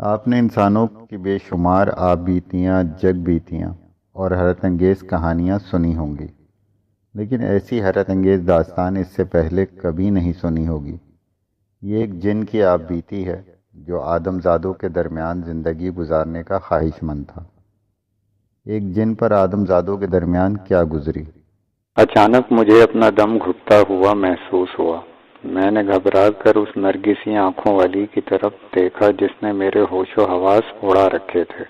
آپ نے انسانوں کی بے شمار آب بیتیاں، جگ بیتیاں اور حیرت انگیز کہانیاں سنی ہوں گی، لیکن ایسی حیرت انگیز داستان اس سے پہلے کبھی نہیں سنی ہوگی۔ یہ ایک جن کی آب بیتی ہے جو آدم زادوں کے درمیان زندگی گزارنے کا خواہش مند تھا۔ ایک جن پر آدم زادوں کے درمیان کیا گزری؟ اچانک مجھے اپنا دم گھٹتا ہوا محسوس ہوا۔ میں نے گھبرا کر اس نرگسی آنکھوں والی کی طرف دیکھا جس نے میرے ہوش و حواس اڑا رکھے تھے۔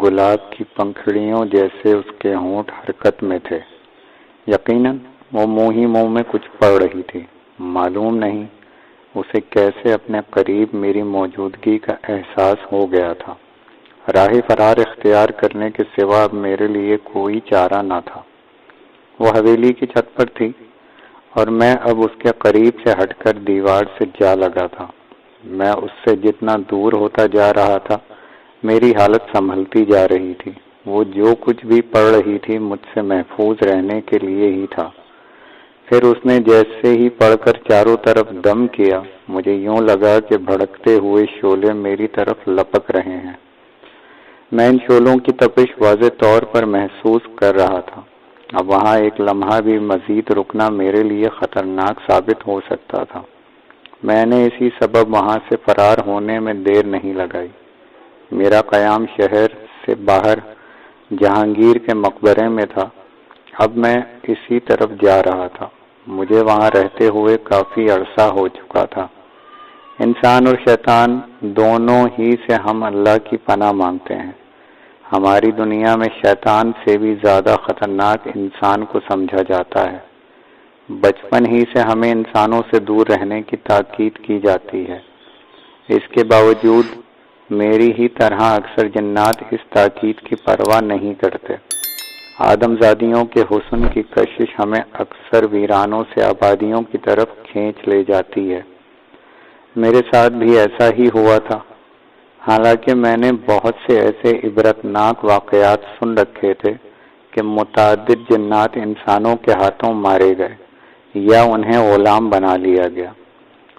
گلاب کی پنکھڑیوں جیسے اس کے ہونٹ حرکت میں تھے۔ یقیناً وہ منہ ہی منہ میں کچھ پڑھ رہی تھی۔ معلوم نہیں اسے کیسے اپنے قریب میری موجودگی کا احساس ہو گیا تھا۔ راہ فرار اختیار کرنے کے سوا اب میرے لیے کوئی چارہ نہ تھا۔ وہ حویلی کی چھت پر تھی اور میں اب اس کے قریب سے ہٹ کر دیوار سے جا لگا تھا۔ میں اس سے جتنا دور ہوتا جا رہا تھا میری حالت سنبھلتی جا رہی تھی۔ وہ جو کچھ بھی پڑھ رہی تھی مجھ سے محفوظ رہنے کے لیے ہی تھا۔ پھر اس نے جیسے ہی پڑھ کر چاروں طرف دم کیا، مجھے یوں لگا کہ بھڑکتے ہوئے شعلے میری طرف لپک رہے ہیں۔ میں ان شعلوں کی تپش واضح طور پر محسوس کر رہا تھا۔ اب وہاں ایک لمحہ بھی مزید رکنا میرے لیے خطرناک ثابت ہو سکتا تھا۔ میں نے اسی سبب وہاں سے فرار ہونے میں دیر نہیں لگائی۔ میرا قیام شہر سے باہر جہانگیر کے مقبرے میں تھا۔ اب میں اسی طرف جا رہا تھا۔ مجھے وہاں رہتے ہوئے کافی عرصہ ہو چکا تھا۔ انسان اور شیطان دونوں ہی سے ہم اللہ کی پناہ مانگتے ہیں۔ ہماری دنیا میں شیطان سے بھی زیادہ خطرناک انسان کو سمجھا جاتا ہے۔ بچپن ہی سے ہمیں انسانوں سے دور رہنے کی تاکید کی جاتی ہے۔ اس کے باوجود میری ہی طرح اکثر جنات اس تاکید کی پرواہ نہیں کرتے۔ آدم زادیوں کے حسن کی کشش ہمیں اکثر ویرانوں سے آبادیوں کی طرف کھینچ لے جاتی ہے۔ میرے ساتھ بھی ایسا ہی ہوا تھا۔ حالانکہ میں نے بہت سے ایسے عبرتناک واقعات سن رکھے تھے کہ متعدد جنات انسانوں کے ہاتھوں مارے گئے یا انہیں غلام بنا لیا گیا۔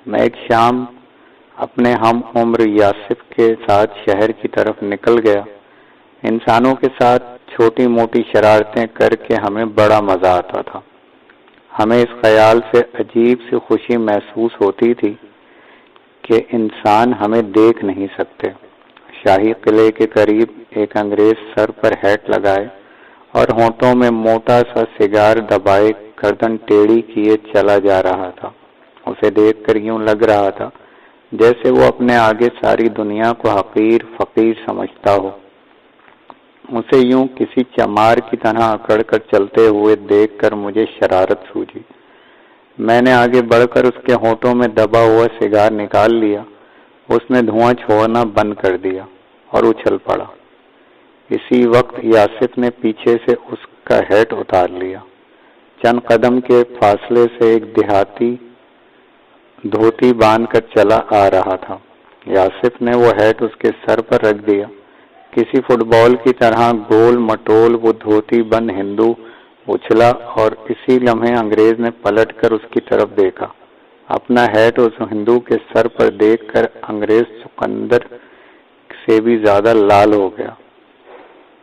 میں ایک شام اپنے ہم عمر یاسف کے ساتھ شہر کی طرف نکل گیا۔ انسانوں کے ساتھ چھوٹی موٹی شرارتیں کر کے ہمیں بڑا مزہ آتا تھا۔ ہمیں اس خیال سے عجیب سی خوشی محسوس ہوتی تھی کہ انسان ہمیں دیکھ نہیں سکتے۔ شاہی قلعے کے قریب ایک انگریز سر پر ہیٹ لگائے اور ہونٹوں میں موٹا سا سگار دبائے گردن ٹیڑھی کیے چلا جا رہا تھا۔ اسے دیکھ کر یوں لگ رہا تھا جیسے وہ اپنے آگے ساری دنیا کو حقیر فقیر سمجھتا ہو۔ اسے یوں کسی چمار کی طرح اکڑ کر چلتے ہوئے دیکھ کر مجھے شرارت سوجی۔ میں نے آگے بڑھ کر اس کے ہونٹوں میں دبا ہوا سگار نکال لیا۔ اس نے دھواں چھوڑنا بند کر دیا اور اچھل پڑا۔ اسی وقت یاسف نے پیچھے سے اس کا ہیٹ اتار لیا۔ چند قدم کے فاصلے سے ایک دیہاتی دھوتی باندھ کر چلا آ رہا تھا۔ یاسف نے وہ ہیٹ اس کے سر پر رکھ دیا۔ کسی فٹ بال کی طرح گول مٹول وہ دھوتی بند ہندو اچھلا اور اسی لمحے انگریز نے پلٹ کر اس کی طرف دیکھا۔ اپنا ہیٹ اس ہندو کے سر پر دیکھ کر انگریز چقندر سے بھی زیادہ لال ہو گیا۔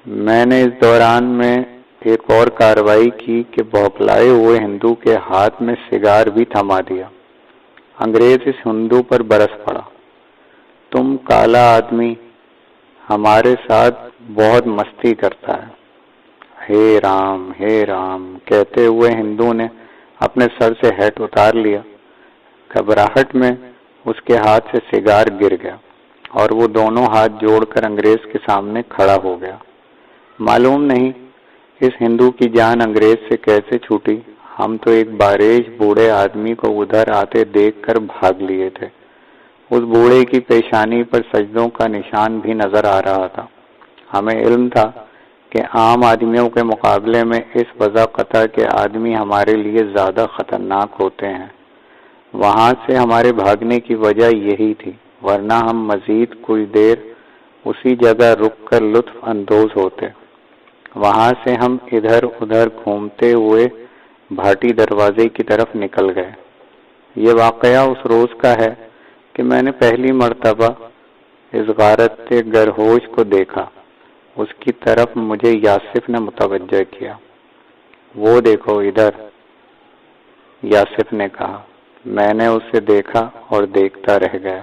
میں نے اس دوران میں ایک اور کارروائی کی کہ بھوکلائے ہوئے ہندو کے ہاتھ میں سگار بھی تھما دیا۔ انگریز اس ہندو پر برس پڑا۔ تم کالا آدمی ہمارے ساتھ بہت مستی کرتا ہے۔ ہے رام کہتے ہوئے ہندو نے اپنے سر سے ہیٹ اتار لیا۔ گھبراہٹ میں اس کے ہاتھ سے سگار گر گیا اور وہ دونوں ہاتھ جوڑ کر انگریز کے سامنے کھڑا ہو گیا۔ معلوم نہیں اس ہندو کی جان انگریز سے کیسے چھوٹی۔ ہم تو ایک باریش بوڑھے آدمی کو ادھر آتے دیکھ کر بھاگ لیے تھے۔ اس بوڑھے کی پیشانی پر سجدوں کا نشان بھی نظر آ رہا تھا۔ ہمیں علم تھا کہ عام آدمیوں کے مقابلے میں اس وضع قطع کے آدمی ہمارے لیے زیادہ خطرناک ہوتے ہیں۔ وہاں سے ہمارے بھاگنے کی وجہ یہی تھی، ورنہ ہم مزید کچھ دیر اسی جگہ رک کر لطف اندوز ہوتے۔ وہاں سے ہم ادھر ادھر گھومتے ہوئے بھاٹی دروازے کی طرف نکل گئے۔ یہ واقعہ اس روز کا ہے کہ میں نے پہلی مرتبہ اس غارت گرہوش کو دیکھا۔ اس کی طرف مجھے یاسف نے متوجہ کیا۔ وہ دیکھو ادھر، یاسف نے کہا۔ میں نے اسے دیکھا اور دیکھتا رہ گیا۔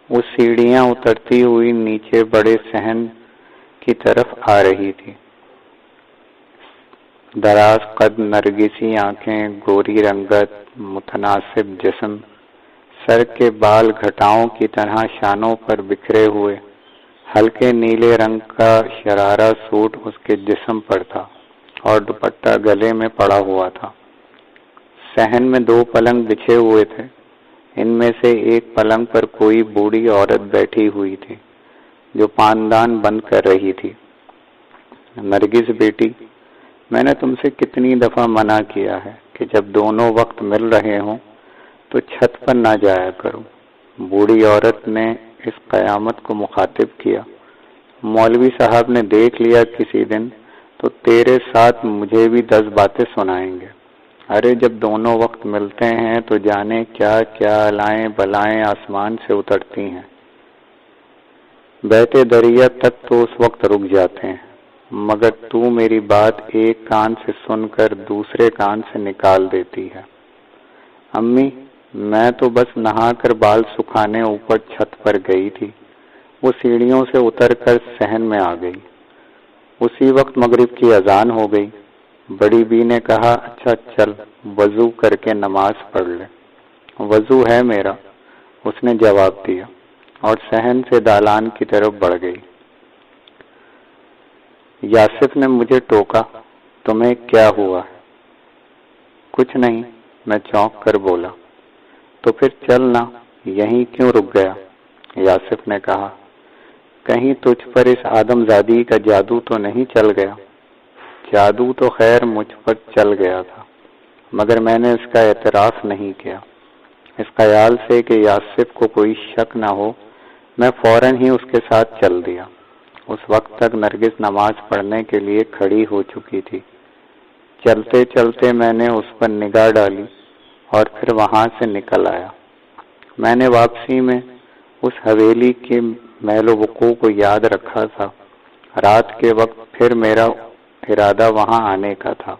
وہ سیڑھیاں اترتی ہوئی نیچے بڑے صحن کی طرف آ رہی تھی۔ دراز قد، نرگسی آنکھیں، گوری رنگت، متناسب جسم، سر کے بال گھٹاؤں کی طرح شانوں پر بکھرے ہوئے، ہلکے نیلے رنگ کا شرارہ سوٹ اس کے جسم پر تھا اور دوپٹہ گلے میں پڑا ہوا تھا۔ صحن میں 2 پلنگ بچھے ہوئے تھے۔ ان میں سے ایک پلنگ پر کوئی بوڑھی عورت بیٹھی ہوئی تھی جو پاندان بند کر رہی تھی۔ نرگس بیٹی، میں نے تم سے کتنی دفعہ منع کیا ہے کہ جب دونوں وقت مل رہے ہوں تو چھت پر نہ جایا کرو۔ بوڑھی عورت نے اس قیامت کو مخاطب کیا۔ مولوی صاحب نے دیکھ لیا کسی دن تو تیرے ساتھ مجھے بھی 10 باتیں سنائیں گے۔ ارے جب دونوں وقت ملتے ہیں تو جانے کیا کیا لائیں بلائیں آسمان سے اترتی ہیں۔ بہتے دریا تک تو اس وقت رک جاتے ہیں، مگر تو میری بات ایک کان سے سن کر دوسرے کان سے نکال دیتی ہے۔ امی، میں تو بس نہا کر بال سکھانے اوپر چھت پر گئی تھی۔ وہ سیڑھیوں سے اتر کر صحن میں آ گئی۔ اسی وقت مغرب کی اذان ہو گئی۔ بڑی بی نے کہا، اچھا چل وضو کر کے نماز پڑھ لے۔ وضو ہے میرا، اس نے جواب دیا اور صحن سے دالان کی طرف بڑھ گئی۔ یاسف نے مجھے ٹوکا، تمہیں کیا ہوا ہے؟ کچھ نہیں، میں چونک کر بولا۔ تو پھر چلنا، یہیں کیوں رک گیا؟ یاسف نے کہا، کہیں تجھ پر اس آدم زادی کا جادو تو نہیں چل گیا؟ جادو تو خیر مجھ پر چل گیا تھا، مگر میں نے اس کا اعتراف نہیں کیا۔ اس خیال سے کہ یاسف کو کوئی شک نہ ہو، میں فوراً ہی اس کے ساتھ چل دیا۔ اس وقت تک نرگس نماز پڑھنے کے لیے کھڑی ہو چکی تھی۔ چلتے چلتے میں نے اس پر نگاہ ڈالی اور پھر وہاں سے نکل آیا۔ میں نے واپسی میں اس حویلی کے محل وقوع کو یاد رکھا تھا۔ رات کے وقت پھر میرا ارادہ وہاں آنے کا تھا۔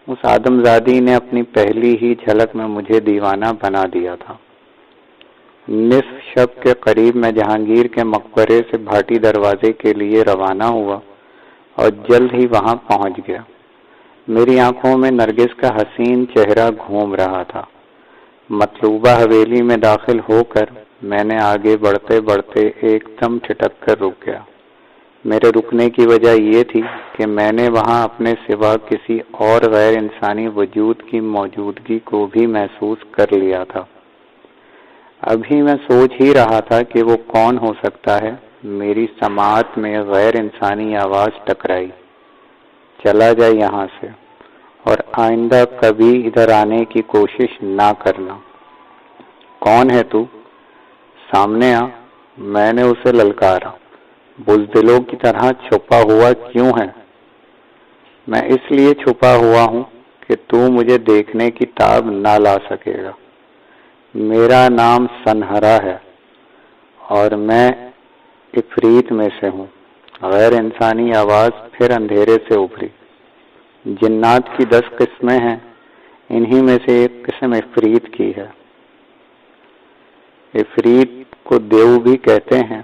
اس آدم زادی نے اپنی پہلی ہی جھلک میں مجھے دیوانہ بنا دیا تھا۔ نصف شب کے قریب میں جہانگیر کے مقبرے سے بھاٹی دروازے کے لیے روانہ ہوا اور جلد ہی وہاں پہنچ گیا۔ میری آنکھوں میں نرگس کا حسین چہرہ گھوم رہا تھا۔ مطلوبہ حویلی میں داخل ہو کر میں نے آگے بڑھتے بڑھتے ایک دم ٹھٹک کر رک گیا۔ میرے رکنے کی وجہ یہ تھی کہ میں نے وہاں اپنے سوا کسی اور غیر انسانی وجود کی موجودگی کو بھی محسوس کر لیا تھا۔ ابھی میں سوچ ہی رہا تھا کہ وہ کون ہو سکتا ہے، میری سماعت میں غیر انسانی آواز ٹکرائی، چلا جائے یہاں سے اور آئندہ کبھی ادھر آنے کی کوشش نہ کرنا۔ کون ہے تو؟ سامنے آ، میں نے اسے للکارا۔ بزدلوں کی طرح چھپا ہوا کیوں ہے؟ میں اس لیے چھپا ہوا ہوں کہ تو مجھے دیکھنے کی تاب نہ لا سکے گا۔ میرا نام سنہرا ہے اور میں عفریت میں سے ہوں۔ غیر انسانی آواز پھر اندھیرے سے ابھری۔ جنات کی 10 قسمیں ہیں، انہی میں سے ایک قسم عفریت کی ہے۔ عفریت کو دیو بھی کہتے ہیں۔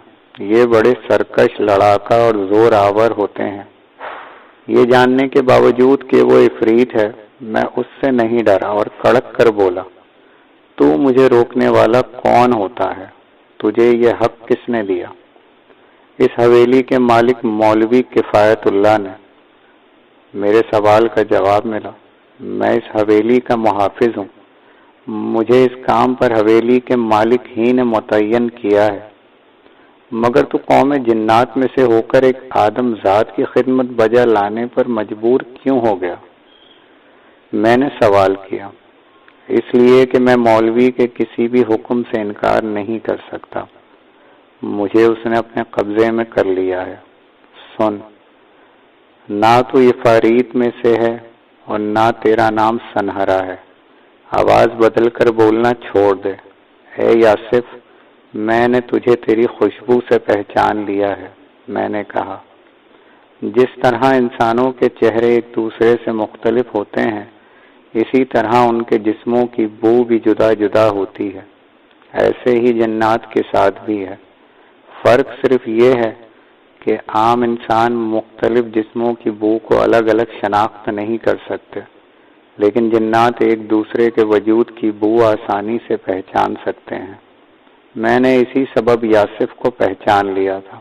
یہ بڑے سرکش، لڑاکا اور زور آور ہوتے ہیں۔ یہ جاننے کے باوجود کہ وہ عفریت ہے، میں اس سے نہیں ڈرا اور کڑک کر بولا، تو مجھے روکنے والا کون ہوتا ہے؟ تجھے یہ حق کس نے دیا؟ اس حویلی کے مالک مولوی کفایت اللہ نے۔ میرے سوال کا جواب ملا، میں اس حویلی کا محافظ ہوں۔ مجھے اس کام پر حویلی کے مالک ہی نے متعین کیا ہے، مگر تو قوم جنات میں سے ہو کر ایک آدم ذات کی خدمت بجا لانے پر مجبور کیوں ہو گیا؟ میں نے سوال کیا۔ اس لیے کہ میں مولوی کے کسی بھی حکم سے انکار نہیں کر سکتا۔ مجھے اس نے اپنے قبضے میں کر لیا ہے۔ سن، نہ تو یہ فریت میں سے ہے اور نہ تیرا نام سنہرا ہے۔ آواز بدل کر بولنا چھوڑ دے۔ اے یاسف، میں نے تجھے تیری خوشبو سے پہچان لیا ہے، میں نے کہا۔ جس طرح انسانوں کے چہرے ایک دوسرے سے مختلف ہوتے ہیں، اسی طرح ان کے جسموں کی بو بھی جدا جدا ہوتی ہے، ایسے ہی جنات کے ساتھ بھی ہے۔ فرق صرف یہ ہے کہ عام انسان مختلف جسموں کی بو کو الگ الگ شناخت نہیں کر سکتے، لیکن جنات ایک دوسرے کے وجود کی بو آسانی سے پہچان سکتے ہیں۔ میں نے اسی سبب یاسف کو پہچان لیا تھا۔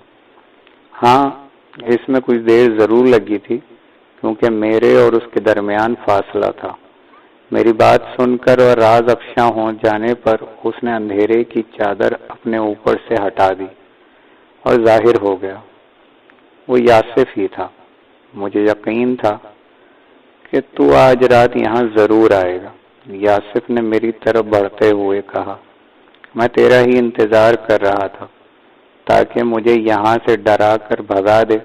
ہاں، اس میں کچھ دیر ضرور لگی تھی، کیونکہ میرے اور اس کے درمیان فاصلہ تھا۔ میری بات سن کر اور راز افشاں ہو جانے پر اس نے اندھیرے کی چادر اپنے اوپر سے ہٹا دی اور ظاہر ہو گیا۔ وہ یاسف ہی تھا۔ مجھے یقین تھا کہ تو آج رات یہاں ضرور آئے گا، یاسف نے میری طرف بڑھتے ہوئے کہا۔ میں تیرا ہی انتظار کر رہا تھا تاکہ مجھے یہاں سے ڈرا کر بھگا دے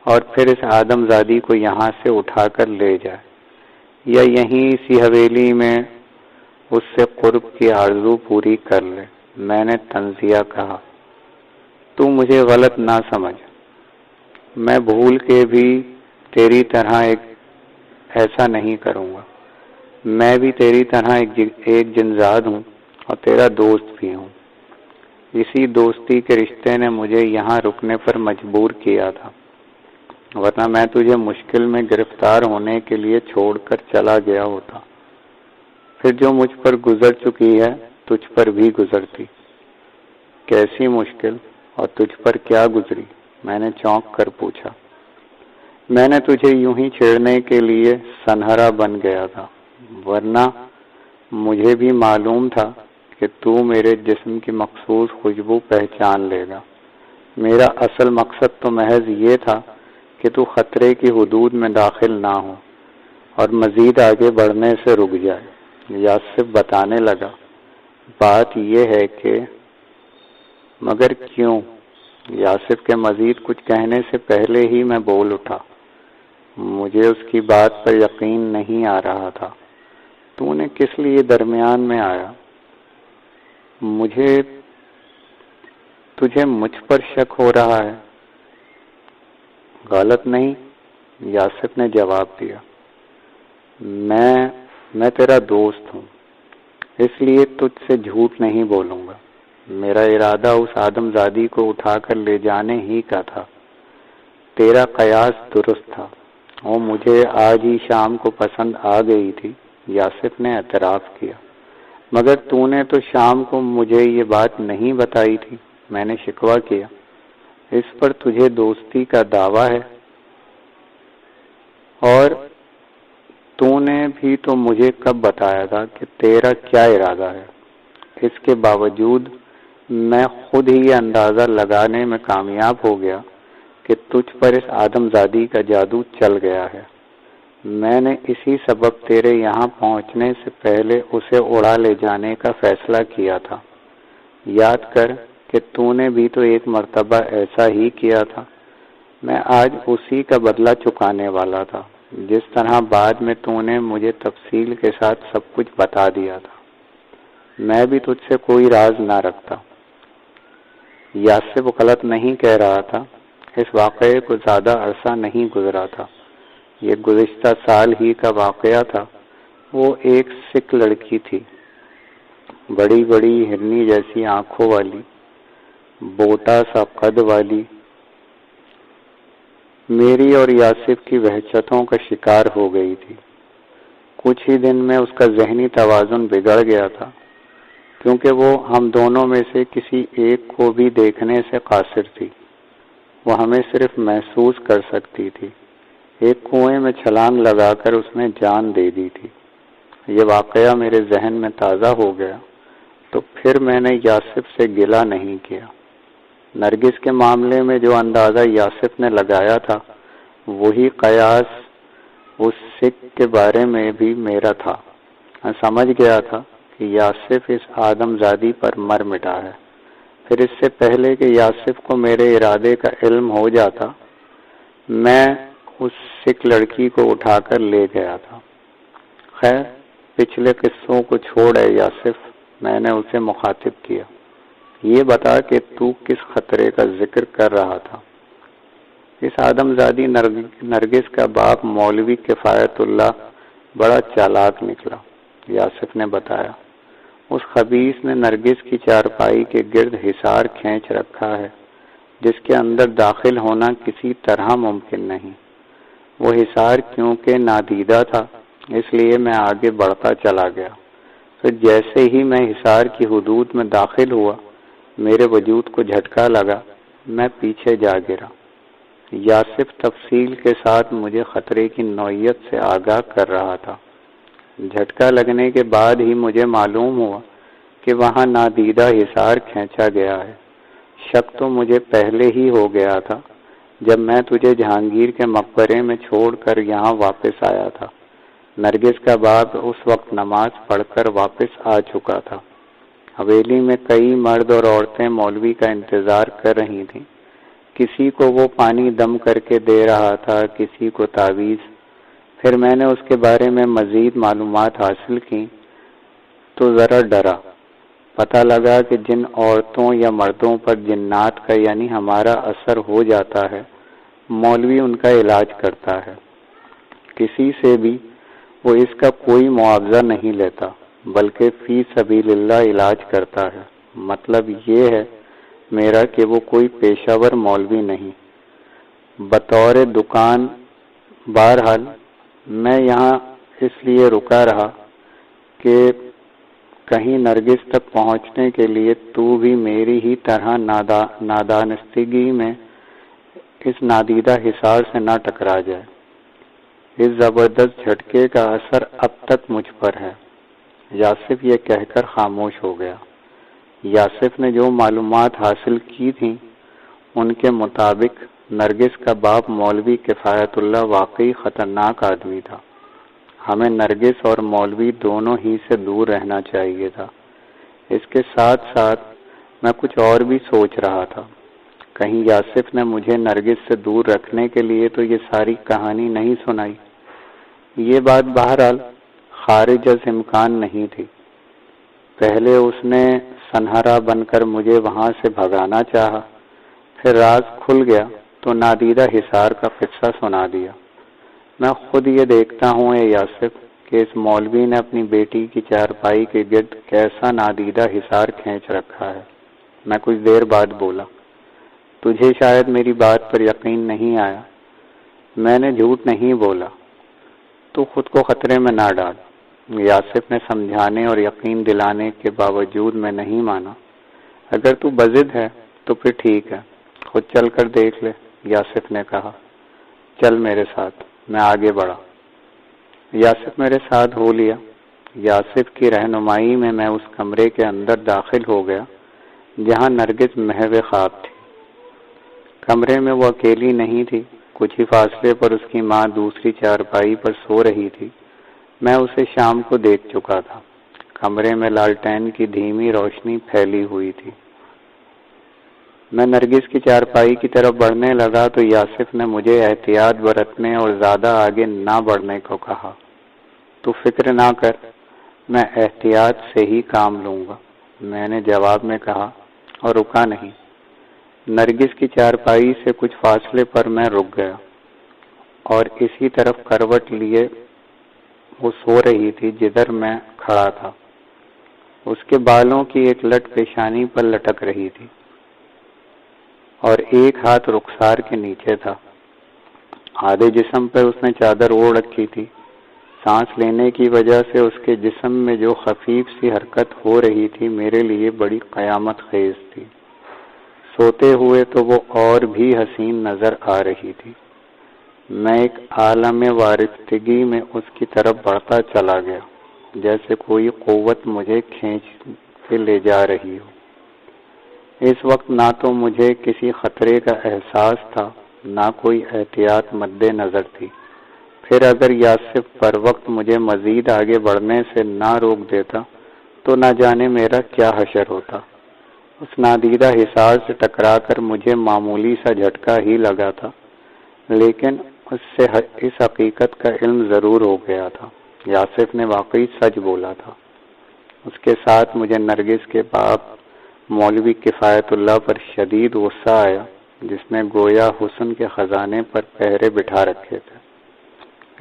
اور پھر اس آدم زادی کو یہاں سے اٹھا کر لے جائے، یا یہیں اسی حویلی میں اس سے قرب کی آرزو پوری کر لے۔ میں نے تنزیہ کہا۔ تو مجھے غلط نہ سمجھ، میں بھول کے بھی تیری طرح ایسا نہیں کروں گا۔ میں بھی تیری طرح ایک جنزاد ہوں اور تیرا دوست بھی ہوں۔ اسی دوستی کے رشتے نے مجھے یہاں رکنے پر مجبور کیا تھا، ورنہ میں تجھے مشکل میں گرفتار ہونے کے لیے چھوڑ کر چلا گیا ہوتا۔ پھر جو مجھ پر گزر چکی ہے تجھ پر بھی گزرتی۔ کیسی مشکل اور تجھ پر کیا گزری؟ میں نے چونک کر پوچھا۔ میں نے تجھے یوں ہی چھیڑنے کے لیے سنہرا بن گیا تھا، ورنہ مجھے بھی معلوم تھا کہ تو میرے جسم کی مخصوص خوشبو پہچان لے گا۔ میرا اصل مقصد تو محض یہ تھا کہ تو خطرے کی حدود میں داخل نہ ہو اور مزید آگے بڑھنے سے رک جائے۔ یاسف بتانے لگا، بات یہ ہے کہ مگر کیوں؟ یاسف کے مزید کچھ کہنے سے پہلے ہی میں بول اٹھا۔ مجھے اس کی بات پر یقین نہیں آ رہا تھا۔ تو نے کس لیے درمیان میں آیا؟ تجھے مجھ پر شک ہو رہا ہے؟ غلط نہیں، یاسف نے جواب دیا۔ میں تیرا دوست ہوں، اس لیے تجھ سے جھوٹ نہیں بولوں گا۔ میرا ارادہ اس آدم زادی کو اٹھا کر لے جانے ہی کا تھا۔ تیرا قیاس درست تھا، وہ مجھے آج ہی شام کو پسند آ گئی تھی، یاسف نے اعتراف کیا۔ مگر تو نے تو شام کو مجھے یہ بات نہیں بتائی تھی، میں نے شکوہ کیا۔ اس پر تجھے دوستی کا دعویٰ ہے، اور تو نے بھی تو مجھے کب بتایا تھا کہ تیرا کیا ارادہ ہے؟ اس کے باوجود میں خود ہی اندازہ لگانے میں کامیاب ہو گیا کہ تجھ پر اس آدم زادی کا جادو چل گیا ہے۔ میں نے اسی سبب تیرے یہاں پہنچنے سے پہلے اسے اڑا لے جانے کا فیصلہ کیا تھا۔ یاد کر کہ تو نے بھی تو ایک مرتبہ ایسا ہی کیا تھا۔ میں آج اسی کا بدلہ چکانے والا تھا، جس طرح بعد میں تو نے مجھے تفصیل کے ساتھ سب کچھ بتا دیا تھا۔ میں بھی تجھ سے کوئی راز نہ رکھتا۔ یاسف غلط نہیں کہہ رہا تھا۔ اس واقعے کو زیادہ عرصہ نہیں گزرا تھا، یہ گزشتہ سال ہی کا واقعہ تھا۔ وہ ایک سکھ لڑکی تھی، بڑی بڑی ہرنی جیسی آنکھوں والی، بوٹا سا قد والی۔ میری اور یاسف کی وحشتوں کا شکار ہو گئی تھی۔ کچھ ہی دن میں اس کا ذہنی توازن بگڑ گیا تھا، کیونکہ وہ ہم دونوں میں سے کسی ایک کو بھی دیکھنے سے قاصر تھی۔ وہ ہمیں صرف محسوس کر سکتی تھی۔ ایک کنویں میں چھلانگ لگا کر اس نے جان دے دی تھی۔ یہ واقعہ میرے ذہن میں تازہ ہو گیا تو پھر میں نے یاسف سے گلہ نہیں کیا۔ نرگس کے معاملے میں جو اندازہ یاسف نے لگایا تھا، وہی قیاس اس سکھ کے بارے میں بھی میرا تھا۔ میں سمجھ گیا تھا کہ یاسف اس آدم زادی پر مر مٹا ہے۔ پھر اس سے پہلے کہ یاسف کو میرے ارادے کا علم ہو جاتا، میں اس سکھ لڑکی کو اٹھا کر لے گیا تھا۔ خیر، پچھلے قصوں کو چھوڑ اے یاسف، میں نے اسے مخاطب کیا۔ یہ بتا کہ تو کس خطرے کا ذکر کر رہا تھا؟ اس آدمزادی نرگس کا باپ مولوی کفایت اللہ بڑا چالاک نکلا، یاسف نے بتایا۔ اس خبیث نے نرگس کی چارپائی کے گرد حصار کھینچ رکھا ہے جس کے اندر داخل ہونا کسی طرح ممکن نہیں۔ وہ حصار کیونکہ نادیدہ تھا اس لیے میں آگے بڑھتا چلا گیا۔ پھر جیسے ہی میں حصار کی حدود میں داخل ہوا میرے وجود کو جھٹکا لگا، میں پیچھے جا گرا۔ یاسف تفصیل کے ساتھ مجھے خطرے کی نوعیت سے آگاہ کر رہا تھا۔ جھٹکا لگنے کے بعد ہی مجھے معلوم ہوا کہ وہاں نادیدہ حصار کھینچا گیا ہے۔ شک تو مجھے پہلے ہی ہو گیا تھا جب میں تجھے جہانگیر کے مقبرے میں چھوڑ کر یہاں واپس آیا تھا۔ نرگس کا باپ اس وقت نماز پڑھ کر واپس آ چکا تھا۔ حویلی میں کئی مرد اور عورتیں مولوی کا انتظار کر رہی تھیں۔ کسی کو وہ پانی دم کر کے دے رہا تھا، کسی کو تعویذ۔ پھر میں نے اس کے بارے میں مزید معلومات حاصل کی تو ذرا ڈرا۔ پتہ لگا کہ جن عورتوں یا مردوں پر جنات کا یعنی ہمارا اثر ہو جاتا ہے مولوی ان کا علاج کرتا ہے۔ کسی سے بھی وہ اس کا کوئی معاوضہ نہیں لیتا بلکہ فی سبیل اللہ علاج کرتا ہے۔ مطلب یہ ہے میرا کہ وہ کوئی پیشہ ور مولوی نہیں۔ بطور دکان بہرحال میں یہاں اس لیے رکا رہا کہ کہیں نرگس تک پہنچنے کے لیے تو بھی میری ہی طرح نادانستگی میں اس نادیدہ حصار سے نہ ٹکرا جائے۔ اس زبردست جھٹکے کا اثر اب تک مجھ پر ہے۔ یاسف یہ کہہ کر خاموش ہو گیا۔ یاسف نے جو معلومات حاصل کی تھیں ان کے مطابق نرگس کا باپ مولوی کفایت اللہ واقعی خطرناک آدمی تھا۔ ہمیں نرگس اور مولوی دونوں ہی سے دور رہنا چاہیے تھا۔ اس کے ساتھ ساتھ میں کچھ اور بھی سوچ رہا تھا۔ کہیں یاسف نے مجھے نرگس سے دور رکھنے کے لیے تو یہ ساری کہانی نہیں سنائی۔ یہ بات بہرحال خارج از امکان نہیں تھی۔ پہلے اس نے سنہرا بن کر مجھے وہاں سے بھگانا چاہا، پھر راز کھل گیا تو نادیدہ حصار کا قصہ سنا دیا۔ میں خود یہ دیکھتا ہوں اے یاسف کہ اس مولوی نے اپنی بیٹی کی چارپائی کے گرد کیسا نادیدہ حصار کھینچ رکھا ہے۔ میں کچھ دیر بعد بولا، تجھے شاید میری بات پر یقین نہیں آیا۔ میں نے جھوٹ نہیں بولا، تو خود کو خطرے میں نہ ڈال۔ یاسف نے سمجھانے اور یقین دلانے کے باوجود میں نہیں مانا۔ اگر تو بضد ہے تو پھر ٹھیک ہے، خود چل کر دیکھ لے، یاسف نے کہا۔ چل میرے ساتھ۔ میں آگے بڑھا۔ یاسف میرے ساتھ ہو لیا۔ یاسف کی رہنمائی میں میں اس کمرے کے اندر داخل ہو گیا جہاں نرگس محو خواب تھی۔ کمرے میں وہ اکیلی نہیں تھی، کچھ ہی فاصلے پر اس کی ماں دوسری چارپائی پر سو رہی تھی۔ میں اسے شام کو دیکھ چکا تھا۔ کمرے میں لالٹین کی دھیمی روشنی پھیلی ہوئی تھی۔ میں نرگس کی چارپائی کی طرف بڑھنے لگا تو یاسف نے مجھے احتیاط برتنے اور زیادہ آگے نہ بڑھنے کو کہا۔ تو فکر نہ کر، میں احتیاط سے ہی کام لوں گا، میں نے جواب میں کہا اور رکا نہیں۔ نرگس کی چارپائی سے کچھ فاصلے پر میں رک گیا اور اسی طرف کروٹ لیے وہ سو رہی تھی جدھر میں کھڑا تھا۔ اس کے بالوں کی ایک لٹ پیشانی پر لٹک رہی تھی اور ایک ہاتھ رخسار کے نیچے تھا۔ آدھے جسم پر اس نے چادر اوڑھ رکھی تھی۔ سانس لینے کی وجہ سے اس کے جسم میں جو خفیف سی حرکت ہو رہی تھی میرے لیے بڑی قیامت خیز تھی۔ سوتے ہوئے تو وہ اور بھی حسین نظر آ رہی تھی۔ میں ایک عالم وارفتگی میں اس کی طرف بڑھتا چلا گیا، جیسے کوئی قوت مجھے کھینچ کے لے جا رہی ہو۔ اس وقت نہ تو مجھے کسی خطرے کا احساس تھا، نہ کوئی احتیاط مد نظر تھی۔ پھر اگر یاسف پر وقت مجھے مزید آگے بڑھنے سے نہ روک دیتا تو نہ جانے میرا کیا حشر ہوتا۔ اس نادیدہ حصار سے ٹکرا کر مجھے معمولی سا جھٹکا ہی لگا تھا، لیکن اس سے اس حقیقت کا علم ضرور ہو گیا تھا، یاسف نے واقعی سچ بولا تھا۔ اس کے ساتھ مجھے نرگس کے باپ مولوی کفایت اللہ پر شدید غصہ آیا، جس نے گویا حسن کے خزانے پر پہرے بٹھا رکھے تھے۔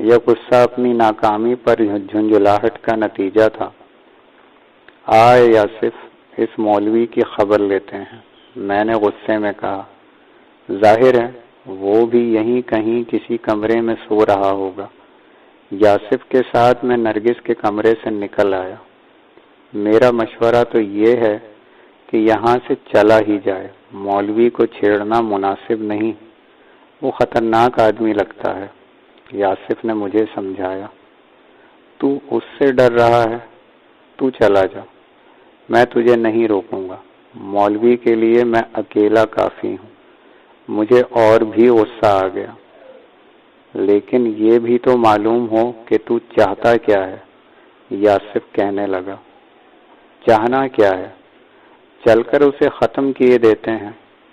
یہ غصہ اپنی ناکامی پر جھنجھلاہٹ کا نتیجہ تھا۔ آئے یاسف، اس مولوی کی خبر لیتے ہیں، میں نے غصے میں کہا۔ ظاہر ہے وہ بھی یہیں کہیں کسی کمرے میں سو رہا ہوگا۔ یاسف کے ساتھ میں نرگس کے کمرے سے نکل آیا۔ میرا مشورہ تو یہ ہے کہ یہاں سے چلا ہی جائے، مولوی کو چھیڑنا مناسب نہیں، وہ خطرناک آدمی لگتا ہے، یاسف نے مجھے سمجھایا۔ تو اس سے ڈر رہا ہے، تو چلا جا، میں تجھے نہیں روکوں گا، مولوی کے لیے میں اکیلا کافی ہوں۔ مجھے اور بھی غصہ آ گیا۔ لیکن یہ بھی تو معلوم ہو کہ تو چاہتا کیا ہے، یاسف کہنے لگا۔ چاہنا کیا ہے؟ چل کر اسے ختم کیے دیتے ہیں،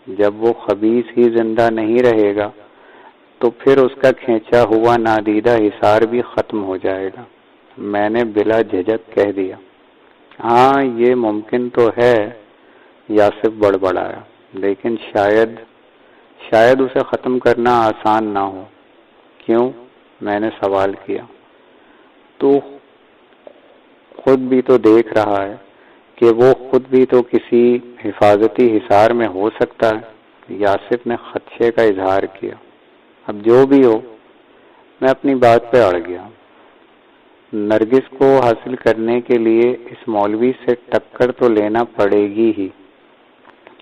جب وہ خبیث ہی زندہ نہیں رہے گا تو پھر اس کا کھینچا ہوا نادیدہ حصار بھی ختم ہو جائے گا، میں نے بلا جھجک کہہ دیا۔ ہاں یہ ممکن تو ہے، یاسف بڑبڑایا، لیکن شاید اسے ختم کرنا آسان نہ ہو۔ کیوں؟ میں نے سوال کیا۔ تو خود بھی تو دیکھ رہا ہے کہ وہ خود بھی تو کسی حفاظتی حصار میں ہو سکتا ہے، یاسف نے خدشے کا اظہار کیا۔ اب جو بھی ہو، میں اپنی بات پہ اڑ گیا۔ نرگس کو حاصل کرنے کے لیے اس مولوی سے ٹکر تو لینا پڑے گی ہی،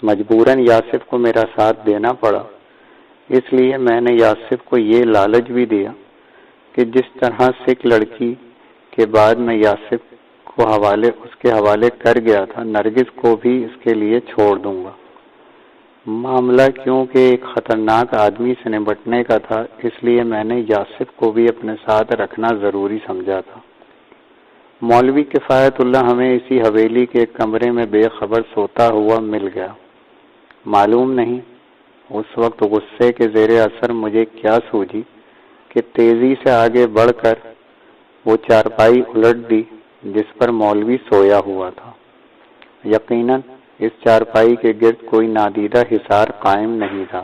مجبوراً یاسف کو میرا ساتھ دینا پڑا۔ اس لیے میں نے یاسف کو یہ لالچ بھی دیا کہ جس طرح سکھ لڑکی کے بعد میں یاسف کو اس کے حوالے کر گیا تھا، نرگس کو بھی اس کے لیے چھوڑ دوں گا۔ معاملہ کیونکہ ایک خطرناک آدمی سے نمٹنے کا تھا، اس لیے میں نے یاسف کو بھی اپنے ساتھ رکھنا ضروری سمجھا تھا۔ مولوی کفایت اللہ ہمیں اسی حویلی کے ایک کمرے میں بے خبر سوتا ہوا مل گیا۔ معلوم نہیں اس وقت غصے کے زیر اثر مجھے کیا سوجی کہ تیزی سے آگے بڑھ کر وہ چارپائی الٹ دی جس پر مولوی سویا ہوا تھا۔ یقیناً اس چارپائی کے گرد کوئی نادیدہ حصار قائم نہیں تھا،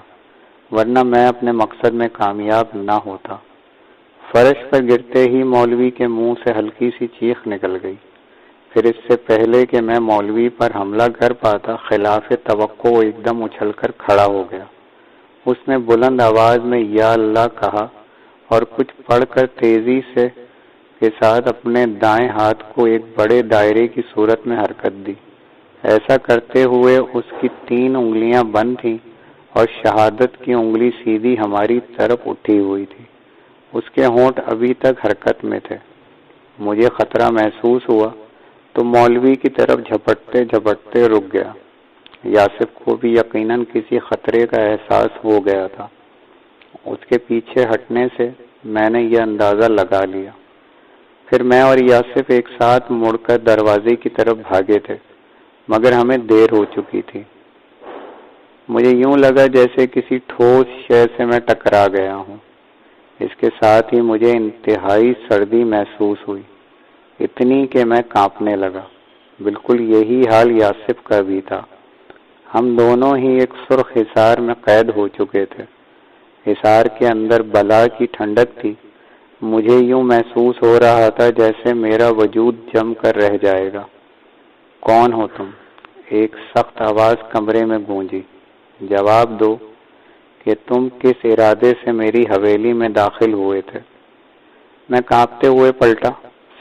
ورنہ میں اپنے مقصد میں کامیاب نہ ہوتا۔ فرش پر گرتے ہی مولوی کے منہ سے ہلکی سی چیخ نکل گئی۔ پھر اس سے پہلے کہ میں مولوی پر حملہ کر پاتا، خلاف توقع ایک دم اچھل کر کھڑا ہو گیا۔ اس نے بلند آواز میں یا اللہ کہا اور کچھ پڑھ کر تیزی سے کے ساتھ اپنے دائیں ہاتھ کو ایک بڑے دائرے کی صورت میں حرکت دی۔ ایسا کرتے ہوئے اس کی 3 انگلیاں بند تھیں اور شہادت کی انگلی سیدھی ہماری طرف اٹھی ہوئی تھی۔ اس کے ہونٹ ابھی تک حرکت میں تھے۔ مجھے خطرہ محسوس ہوا تو مولوی کی طرف جھپٹتے جھپٹتے رک گیا۔ یاسف کو بھی یقیناً کسی خطرے کا احساس ہو گیا تھا۔ اس کے پیچھے ہٹنے سے میں نے یہ اندازہ لگا لیا۔ پھر میں اور یاسف ایک ساتھ مڑ کر دروازے کی طرف بھاگے تھے، مگر ہمیں دیر ہو چکی تھی۔ مجھے یوں لگا جیسے کسی ٹھوس شے سے میں ٹکرا گیا ہوں۔ اس کے ساتھ ہی مجھے انتہائی سردی محسوس ہوئی، اتنی کہ میں کانپنے لگا۔ بالکل یہی حال یاسف کا بھی تھا۔ ہم دونوں ہی ایک سرخ حصار میں قید ہو چکے تھے۔ حصار کے اندر بلا کی ٹھنڈک تھی۔ مجھے یوں محسوس ہو رہا تھا جیسے میرا وجود جم کر رہ جائے گا۔ کون ہو تم؟ ایک سخت آواز کمرے میں گونجی۔ جواب دو کہ تم کس ارادے سے میری حویلی میں داخل ہوئے تھے۔ میں کانپتے ہوئے پلٹا۔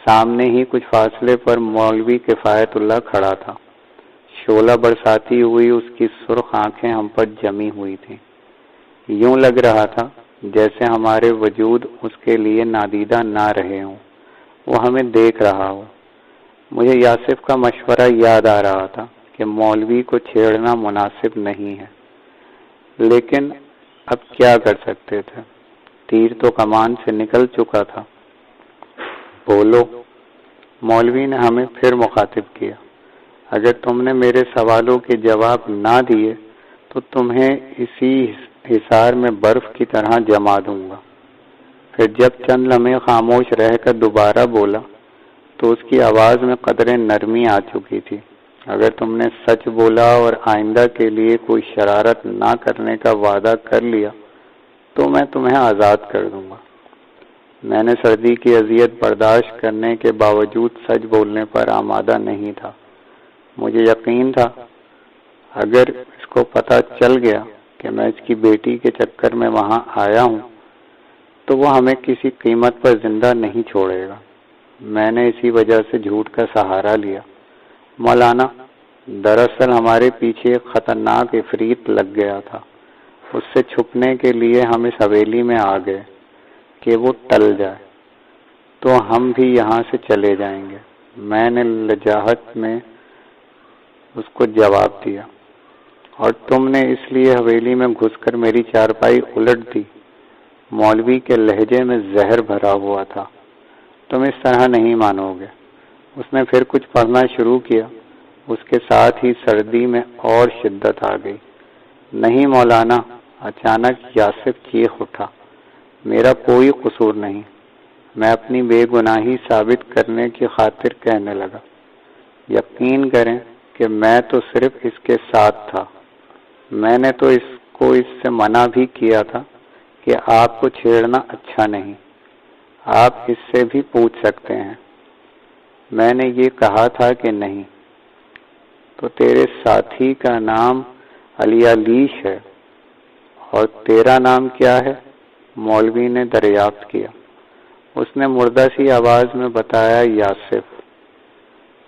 سامنے ہی کچھ فاصلے پر مولوی کفایت اللہ کھڑا تھا۔ شعلہ برساتی ہوئی اس کی سرخ آنکھیں ہم پر جمی ہوئی تھیں۔ یوں لگ رہا تھا جیسے ہمارے وجود اس کے لیے نادیدہ نہ رہے ہوں، وہ ہمیں دیکھ رہا ہو۔ مجھے یاسف کا مشورہ یاد آ رہا تھا کہ مولوی کو چھیڑنا مناسب نہیں ہے، لیکن اب کیا کر سکتے تھے؟ تیر تو کمان سے نکل چکا تھا۔ بولو، مولوی نے ہمیں پھر مخاطب کیا۔ اگر تم نے میرے سوالوں کے جواب نہ دیے تو تمہیں اسی حصار میں برف کی طرح جما دوں گا۔ پھر جب چند لمحے خاموش رہ کر دوبارہ بولا تو اس کی آواز میں قدرے نرمی آ چکی تھی۔ اگر تم نے سچ بولا اور آئندہ کے لیے کوئی شرارت نہ کرنے کا وعدہ کر لیا تو میں تمہیں آزاد کر دوں گا۔ میں نے سردی کی اذیت برداشت کرنے کے باوجود سچ بولنے پر آمادہ نہیں تھا۔ مجھے یقین تھا اگر اس کو پتہ چل گیا کہ میں اس کی بیٹی کے چکر میں وہاں آیا ہوں تو وہ ہمیں کسی قیمت پر زندہ نہیں چھوڑے گا۔ میں نے اسی وجہ سے جھوٹ کا سہارا لیا۔ مولانا، دراصل ہمارے پیچھے ایک خطرناک عفریت لگ گیا تھا۔ اس سے چھپنے کے لیے ہم اس حویلی میں آ گئے کہ وہ ٹل جائے تو ہم بھی یہاں سے چلے جائیں گے۔ میں نے لجاجت میں اس کو جواب دیا۔ اور تم نے اس لیے حویلی میں گھس کر میری چارپائی الٹ دی۔ مولوی کے لہجے میں زہر بھرا ہوا تھا۔ تم اس طرح نہیں مانو گے۔ اس نے پھر کچھ پڑھنا شروع کیا۔ اس کے ساتھ ہی سردی میں اور شدت آ گئی۔ نہیں مولانا، اچانک یاسف چیخ اٹھا، میرا کوئی قصور نہیں۔ میں اپنی بے گناہی ثابت کرنے کی خاطر کہنے لگا، یقین کریں کہ میں تو صرف اس کے ساتھ تھا۔ میں نے تو اس کو اس سے منع بھی کیا تھا کہ آپ کو چھیڑنا اچھا نہیں، آپ اس سے بھی پوچھ سکتے ہیں۔ میں نے یہ کہا تھا کہ نہیں، تو تیرے ساتھی کا نام علیالیش ہے اور تیرا نام کیا ہے؟ مولوی نے دریافت کیا۔ اس نے مردہ سی آواز میں بتایا، یاسف۔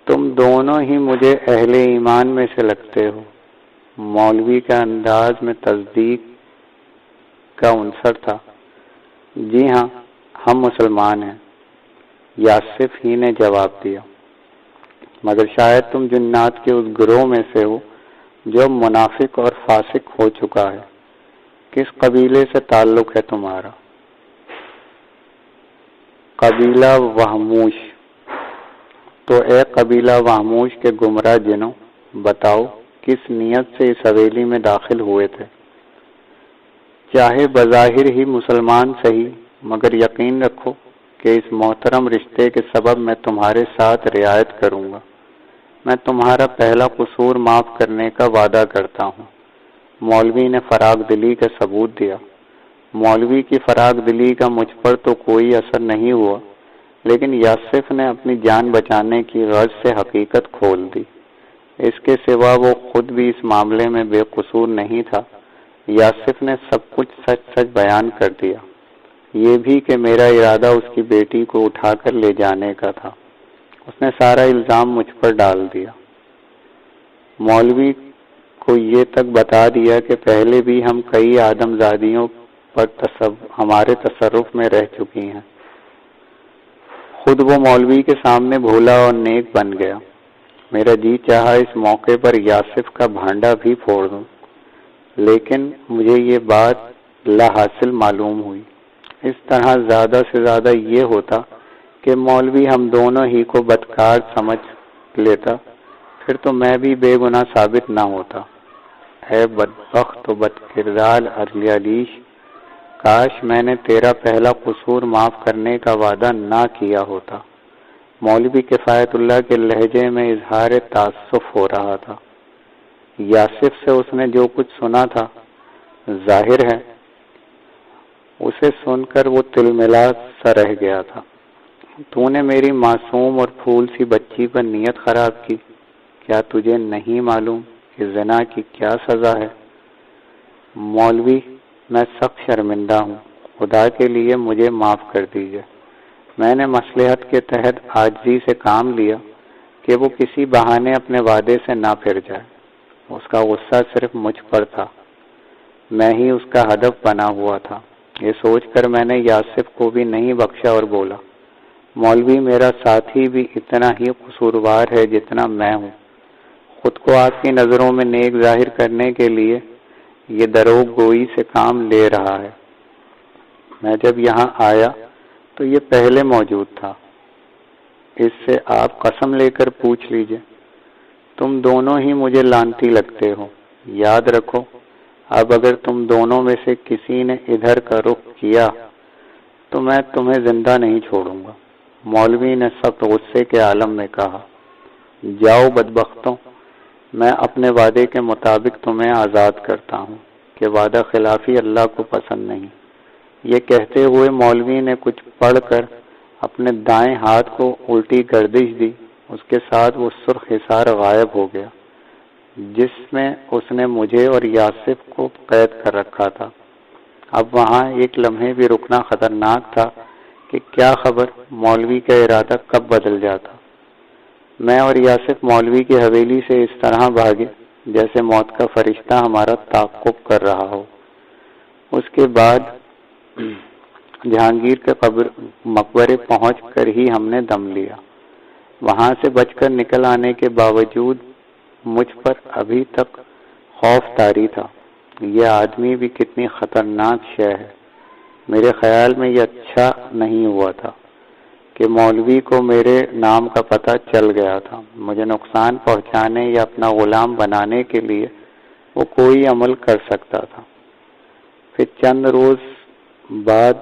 تم دونوں ہی مجھے اہل ایمان میں سے لگتے ہو۔ مولوی کا انداز میں تصدیق کا عنصر تھا۔ جی ہاں، ہم مسلمان ہیں، یاسف ہی نے جواب دیا۔ مگر شاید تم جنات کے اس گروہ میں سے ہو جو منافق اور فاسق ہو چکا ہے۔ کس قبیلے سے تعلق ہے تمہارا؟ قبیلہ وہموش۔ تو اے قبیلہ وہموش کے گمراہ جنوں، بتاؤ کس نیت سے اس حویلی میں داخل ہوئے تھے؟ چاہے بظاہر ہی مسلمان صحیح، مگر یقین رکھو کہ اس محترم رشتے کے سبب میں تمہارے ساتھ رعایت کروں گا۔ میں تمہارا پہلا قصور معاف کرنے کا وعدہ کرتا ہوں۔ مولوی نے فراغ دلی کا ثبوت دیا۔ مولوی کی فراغ دلی کا مجھ پر تو کوئی اثر نہیں ہوا، لیکن یاسف نے اپنی جان بچانے کی غرض سے حقیقت کھول دی۔ اس کے سوا وہ خود بھی اس معاملے میں بے قصور نہیں تھا۔ یاسف نے سب کچھ سچ سچ بیان کر دیا، یہ بھی کہ میرا ارادہ اس کی بیٹی کو اٹھا کر لے جانے کا تھا۔ اس نے سارا الزام مجھ پر ڈال دیا۔ مولوی کو یہ تک بتا دیا کہ پہلے بھی ہم کئی آدمزادیوں پر ہمارے تصرف میں رہ چکی ہیں۔ خود وہ مولوی کے سامنے بھولا اور نیک بن گیا۔ میرا جی چاہا اس موقع پر یاسف کا بھانڈا بھی پھوڑ دوں، لیکن مجھے یہ بات لا حاصل معلوم ہوئی۔ اس طرح زیادہ سے زیادہ یہ ہوتا کہ مولوی ہم دونوں ہی کو بدکار سمجھ لیتا، پھر تو میں بھی بے گناہ ثابت نہ ہوتا۔ اے بدبخت و بدکردار علیالیش، کاش میں نے تیرا پہلا قصور معاف کرنے کا وعدہ نہ کیا ہوتا۔ مولوی کفایت اللہ کے لہجے میں اظہار تعصف ہو رہا تھا۔ یاسف سے اس نے جو کچھ سنا تھا، ظاہر ہے اسے سن کر وہ تلملا سا رہ گیا تھا۔ تو نے میری معصوم اور پھول سی بچی پر نیت خراب کی۔ کیا تجھے نہیں معلوم کہ زنا کی کیا سزا ہے؟ مولوی، میں سخت شرمندہ ہوں، خدا کے لیے مجھے معاف کر دیجیے۔ میں نے مصلحت کے تحت عاجزی سے کام لیا کہ وہ کسی بہانے اپنے وعدے سے نہ پھر جائے۔ اس کا غصہ صرف مجھ پر تھا، میں ہی اس کا ہدف بنا ہوا تھا۔ یہ سوچ کر میں نے یاسف کو بھی نہیں بخشا اور بولا، مولوی میرا ساتھی بھی اتنا ہی قصوروار ہے جتنا میں ہوں۔ خود کو آپ کی نظروں میں نیک ظاہر کرنے کے لیے یہ دروغ گوئی سے کام لے رہا ہے۔ میں جب یہاں آیا تو یہ پہلے موجود تھا، اس سے آپ قسم لے کر پوچھ لیجئے۔ تم دونوں ہی مجھے لعنتی لگتے ہو۔ یاد رکھو، اب اگر تم دونوں میں سے کسی نے ادھر کا رخ کیا تو میں تمہیں زندہ نہیں چھوڑوں گا۔ مولوی نے سخت غصے کے عالم میں کہا، جاؤ بدبختوں، میں اپنے وعدے کے مطابق تمہیں آزاد کرتا ہوں کہ وعدہ خلافی اللہ کو پسند نہیں۔ یہ کہتے ہوئے مولوی نے کچھ پڑھ کر اپنے دائیں ہاتھ کو الٹی گردش دی۔ اس کے ساتھ وہ سرخ حصار غائب ہو گیا جس میں اس نے مجھے اور یاسف کو قید کر رکھا تھا۔ اب وہاں ایک لمحے بھی رکنا خطرناک تھا کہ کیا خبر مولوی کا ارادہ کب بدل جاتا۔ میں اور یاسف مولوی کی حویلی سے اس طرح بھاگے جیسے موت کا فرشتہ ہمارا تعاقب کر رہا ہو۔ اس کے بعد جہانگیر کے مقبرے پہنچ کر ہی ہم نے دم لیا۔ وہاں سے بچ کر نکل آنے کے باوجود مجھ پر ابھی تک خوف طاری تھا۔ یہ آدمی بھی کتنی خطرناک شے ہے۔ میرے خیال میں یہ اچھا نہیں ہوا تھا کہ مولوی کو میرے نام کا پتہ چل گیا تھا۔ مجھے نقصان پہنچانے یا اپنا غلام بنانے کے لیے وہ کوئی عمل کر سکتا تھا۔ پھر چند روز بعد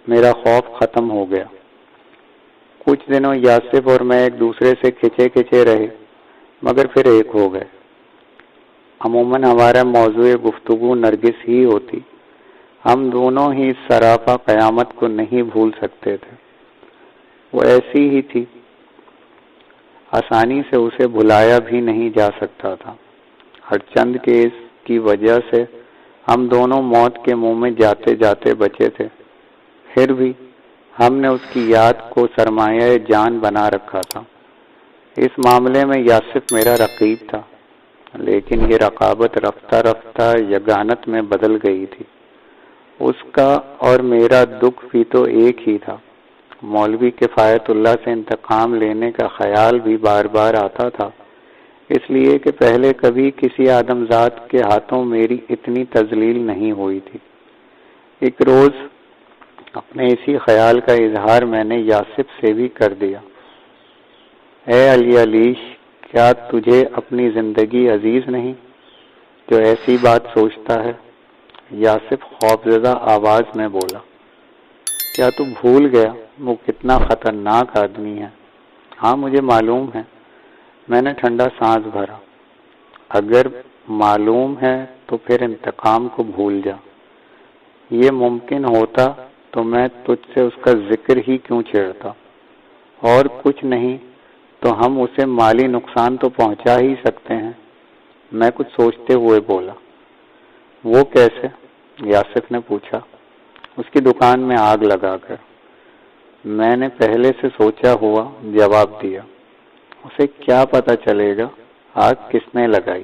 میرا خوف ختم ہو گیا۔ کچھ دنوں یاسف اور میں ایک دوسرے سے کھچے رہے مگر پھر ایک ہو گئے۔ عموماً ہمارا موضوع گفتگو نرگس ہی ہوتی۔ ہم دونوں ہی اس سراپا قیامت کو نہیں بھول سکتے تھے۔ وہ ایسی ہی تھی، آسانی سے اسے بھلایا بھی نہیں جا سکتا تھا۔ ہر چند کیس کی وجہ سے ہم دونوں موت کے منہ میں جاتے جاتے بچے تھے، پھر بھی ہم نے اس کی یاد کو سرمایہ جان بنا رکھا تھا۔ اس معاملے میں یاسف میرا رقیب تھا، لیکن یہ رقابت رفتہ رفتہ یگانت میں بدل گئی تھی۔ اس کا اور میرا دکھ بھی تو ایک ہی تھا۔ مولوی کفایت اللہ سے انتقام لینے کا خیال بھی بار بار آتا تھا، اس لیے کہ پہلے کبھی کسی آدمزاد کے ہاتھوں میری اتنی تذلیل نہیں ہوئی تھی۔ ایک روز اپنے اسی خیال کا اظہار میں نے یاسف سے بھی کر دیا۔ اے علی علیش، کیا تجھے اپنی زندگی عزیز نہیں جو ایسی بات سوچتا ہے؟ یاسف خوفزدہ آواز میں بولا۔ کیا تو بھول گیا وہ کتنا خطرناک آدمی ہے؟ ہاں مجھے معلوم ہے۔ میں نے ٹھنڈا سانس بھرا۔ اگر معلوم ہے تو پھر انتقام کو بھول جا۔ یہ ممکن ہوتا تو میں تجھ سے اس کا ذکر ہی کیوں چھیڑتا؟ اور کچھ نہیں تو ہم اسے مالی نقصان تو پہنچا ہی سکتے ہیں۔ میں کچھ سوچتے ہوئے بولا۔ وہ کیسے؟ یاسف نے پوچھا۔ اس کی دکان میں آگ لگا کر۔ میں نے پہلے سے سوچا ہوا جواب دیا۔ اسے کیا پتہ چلے گا آگ کس نے لگائی؟